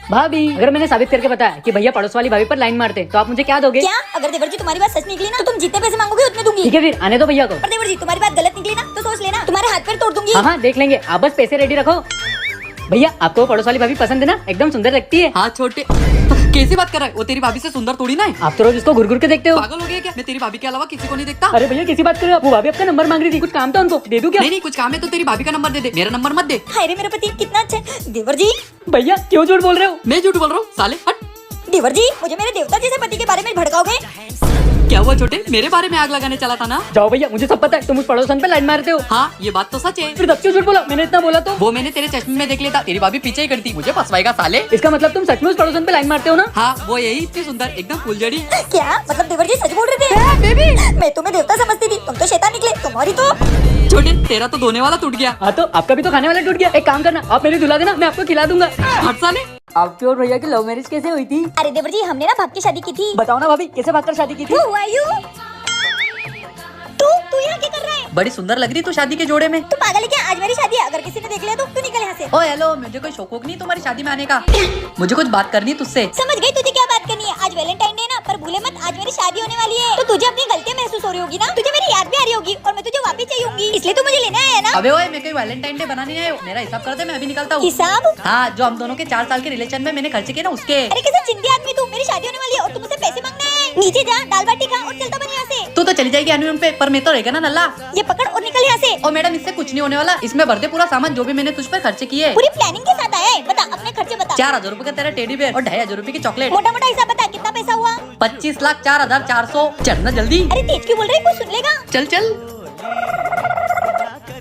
भाभी, अगर मैंने साबित करके बताया कि भैया पड़ोस वाली भाभी पर लाइन मारते तो आप मुझे क्या दोगे? क्या? अगर देवर जी तुम्हारी बात सच निकली ना तो तुम जितने पैसे मांगोगे उतने दूंगी। ठीक है फिर आने दो भैया को। पर देवर जी तुम्हारी बात गलत निकली ना तो सोच लेना तुम्हारे हाथ पैर तोड़ दूंगी। हाँ देख लेंगे, आप बस पैसे रेडी रखो। भैया आपको पड़ोस वाली भाभी पसंद है ना? एकदम सुंदर लगती है। हाँ छोटे, कैसी बात कर रहा है? वो तेरी भाभी से सुंदर थोड़ी ना है। आप तो रोज उसको घुर घुर के देखते हो। पागल हो गए क्या? मैं तेरी भाभी के अलावा किसी को नहीं देखता। अरे भैया कैसी बात कर रहे हो? वो भाभी आपका नंबर मांग रही थी, कुछ काम था उनको, दे दूं क्या? नहीं कुछ काम है तो तेरी भाभी का नंबर दे दे, मेरा नंबर मत दे। हाय रे मेरा पति कितना अच्छा है। देवर जी, भैया क्यों झूठ बोल रहे हो? मैं झूठ बोल रहा हूँ साले, हट। देवर जी मुझे मेरे देवता जैसे पति के बारे में भड़काओगे? क्या हुआ छोटे, मेरे बारे में आग लगाने चला था ना? जाओ भैया, मुझे सब पता है, तुम उस पड़ोसन पे लाइन मारते हो। हाँ ये बात तो सच है। फिर तब क्यों झूठ बोला? मैंने इतना बोला तो। वो मैंने तेरे चश्मे में देख लिया था, तेरी भाभी पीछे ही करती, मुझे फंसवाएगा साले। इसका मतलब तुम सच में उस पड़ोसन पे लाइन मारते हो ना? हाँ वो यही इतनी सुंदर एकदम फुलझड़ी। क्या मतलब देवर जी सच बोल रहे थे? बेबी मैं तुम्हें देवता समझती थी, तुम तो शैतान निकले। तुम्हारी तो छोटे तेरा तो धोने वाला टूट गया। हाँ तो आपका भी तो खाने वाला टूट गया। एक काम करना, आप मेरी धुला देना, मैं आपको खिला दूंगा। हट साले। आपकी और भैया की लव मैरिज कैसे हुई थी? अरे देवर जी हमने ना भाग के शादी की थी। बताओ ना भाभी, कैसे भागकर शादी की थी? Who are you? तू यहाँ क्या कर रहा है? बड़ी सुंदर लग रही तू शादी के जोड़े में। तू पागल है क्या? आज मेरी शादी है, अगर किसी ने देख लिया तो तू निकल यहाँ से। ओ हेलो, मुझे कोई शौक नहीं तुम्हारी शादी में आने का। मुझे कुछ बात करनी है तुझसे। समझ गई तुझे क्या बात करनी है। आज वैलेंटाइन डे ना, पर भूले मत आज मेरी शादी होने वाली है। तो तुझे अपनी गलतियाँ महसूस हो रही होगी ना, तुझे मेरी याद भी आ रही होगी और मैं तुझे वापस चाहिए होंगी, इसलिए तू मुझे लेने आया ना। अबे ओए, मैं कोई वैलेंटाइन डे बनाने नहीं आया हूँ। मेरा हिसाब कर दे, मैं अभी निकलता हूँ। हिसाब? हाँ, जो हम दोनों के 4 साल के रिलेशन में मैंने खर्च किए ना उसके। अरे कैसे चिंदी आदमी तू, मेरी शादी होने वाली है और तू मुझसे पैसे मांगना है। नीचे जा, दाल बाटी खा और चलता बन यहाँ से। तू तो चली जाएगी हनीमून पे, पर मैं तो रहेगा ना नल्ला। ये पकड़ और निकल यहाँ से। और मैडम इससे कुछ नहीं होने वाला, इसमें भर दे पूरा सामान जो भी मैंने तुझ पर खर्चे किए। पूरी प्लानिंग के साथ आया है। बता अपने खर्चे बता। 4000 रुपए का तेरा टेडी बेयर और 2500 रुपए की चॉकलेट। मोटा मोटा हिसाब बता, कितना पैसा हुआ? 25,04,400। चलना जल्दी। अरे तेज क्यों बोल रही है, कोई सुन लेगा। चल चल।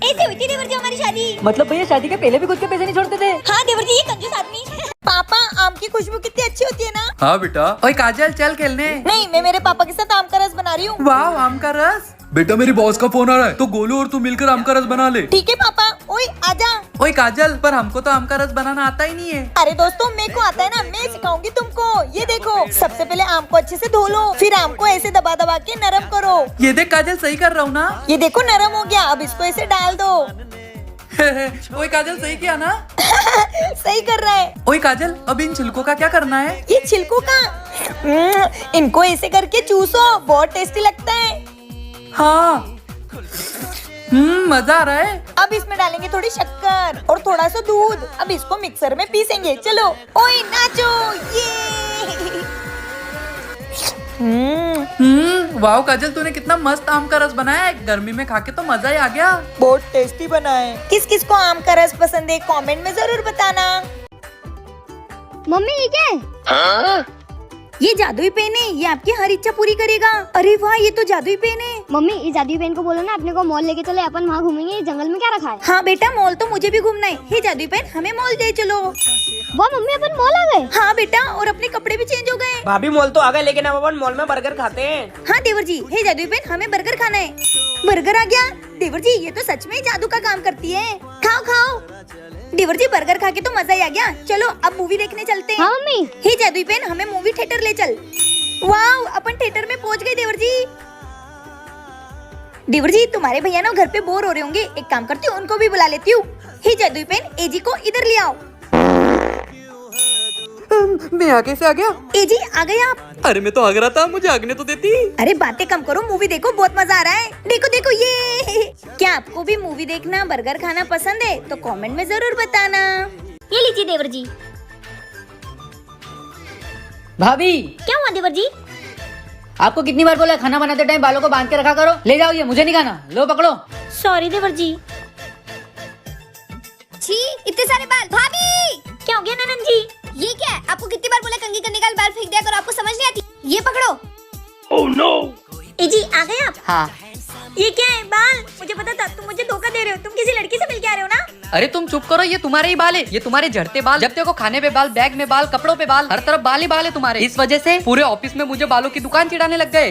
ऐसे हुई थी देवर जी हमारी शादी। मतलब भैया शादी के पहले भी खुद के पैसे नहीं छोड़ते थे? हाँ देवर जी, ये कंजूस आदमी। पापा आम की खुशबू कितनी अच्छी होती है ना। हाँ बेटा। ओए काजल चल खेलने। नहीं, मैं मेरे पापा के साथ आम का रस बना रही हूँ। वाह, आम का रस। बेटा मेरी बॉस का फोन आ रहा है, तो गोलू और तू मिलकर आम का रस बना ले। ठीक है पापा। ओए आजा। ओए काजल, पर हमको तो आम का रस बनाना आता ही नहीं है। अरे दोस्तों मेरे को आता है ना, मैं सिखाऊंगी तुमको। ये देखो, सबसे पहले आम को अच्छे से धो लो, फिर आम को ऐसे दबा दबा के नरम करो। ये देख काजल, सही कर रहा हूँ ना? ये देखो नरम हो गया, अब इसको ऐसे डाल दो। ओए काजल, सही किया ना? सही कर रहा है। ओए काजल, अब इन छिलकों का क्या करना है? ये छिलकों का इनको ऐसे करके चूसो, बहुत टेस्टी लगता है। हाँ। मजा आ रहा है। अब इसमें डालेंगे थोड़ी शक्कर और थोड़ा सा दूध। अब इसको मिक्सर में पीसेंगे। चलो ओए नाचो, ये वाह काजल, तूने कितना मस्त आम का रस बनाया है। गर्मी में खा के तो मजा ही आ गया। बहुत टेस्टी बना है। किस किस को आम का रस पसंद है कमेंट में जरूर बताना। मम्मी ये क्या है? ये जादुई पेन है, ये आपकी हर इच्छा पूरी करेगा। अरे वाह, ये तो जादुई पेन है। मम्मी इस जादुई पेन को बोलो ना अपने को मॉल लेके चले, अपन वहाँ घूमेंगे। जंगल में क्या रखा है? हाँ बेटा, मॉल तो मुझे भी घूमना है। हे जादुई पेन, हमें मॉल ले चलो। वाह मम्मी, अपन मॉल आ गए। हाँ बेटा, और अपने कपड़े भी चेंज हो गए। भाभी मॉल तो आ गए, लेकिन अब अपन मॉल में बर्गर खाते हैं। हाँ देवर जी, हे जादुई पेन, हमें बर्गर खाना है। बर्गर आ गया? देवर जी ये तो सच में जादू का काम करती है। खाओ खाओ। देवर जी बर्गर खा के तो मजा ही आ गया। चलो अब मूवी देखने चलते हैं। हाँ मम्मी। हे जादुई पेन, हमें मूवी थिएटर ले चल। वाव, अपन थिएटर में पहुंच गए देवर जी। देवर जी तुम्हारे भैया ना घर पे बोर हो रहे होंगे, एक काम करती हूँ उनको भी बुला लेती हूँ। हे जादुई पेन, एजी को इधर ले आओ। मैं आगे से आ गया। एजी आ गए आप? अरे मैं तो आग रहा था, मुझे आगने तो देती। अरे बातें कम करो, मूवी देखो, बहुत मजा आ रहा है। देखो देखो ये। क्या आपको भी मूवी देखना, बर्गर खाना पसंद है? तो कमेंट में जरूर बताना। ये लीजिए देवर जी। भाभी क्या हुआ देवर जी? आपको कितनी बार बोला खाना बनाते टाइम बालों को बांध के रखा करो। ले जाओ, ये मुझे नहीं खाना। लो पकड़ो। सॉरी देवर जी। छी, इतने सारे बाल। भाभी क्या हो गया ननन जी? ये क्या है? आपको कितनी बार बोला कंघी करने का बाल फेंक दिया करो, आपको समझ नहीं आती। ये पकड़ो। एजी आ गए आप? हाँ। ये क्या है? बाल? मुझे पता था तुम मुझे धोखा दे रहे हो। तुम किसी लड़की से मिलके आ रहे हो ना? अरे तुम चुप करो, ये तुम्हारे ही बाल है। ये तुम्हारे झड़ते बाल। जब देखो खाने पे बाल, बैग में बाल, कपड़ों पे बाल, हर तरफ बाल ही बाल है तुम्हारे। इस वजह से पूरे ऑफिस में मुझे बालों की दुकान चिढ़ाने लग गए।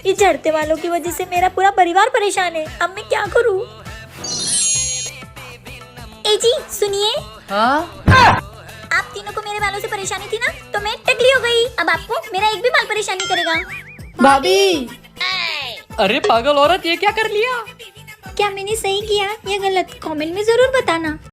ये झड़ते वालों की वजह से मेरा पूरा परिवार परेशान है। अब मैं क्या करूं? एजी सुनिए, हाँ? आप तीनों को मेरे बालों से परेशानी थी ना, तो मैं टकली हो गई। अब आपको मेरा एक भी बाल परेशान नहीं करेगा। भाभी अरे पागल औरत, ये क्या कर लिया? क्या मैंने सही किया या गलत? कमेंट में जरूर बताना।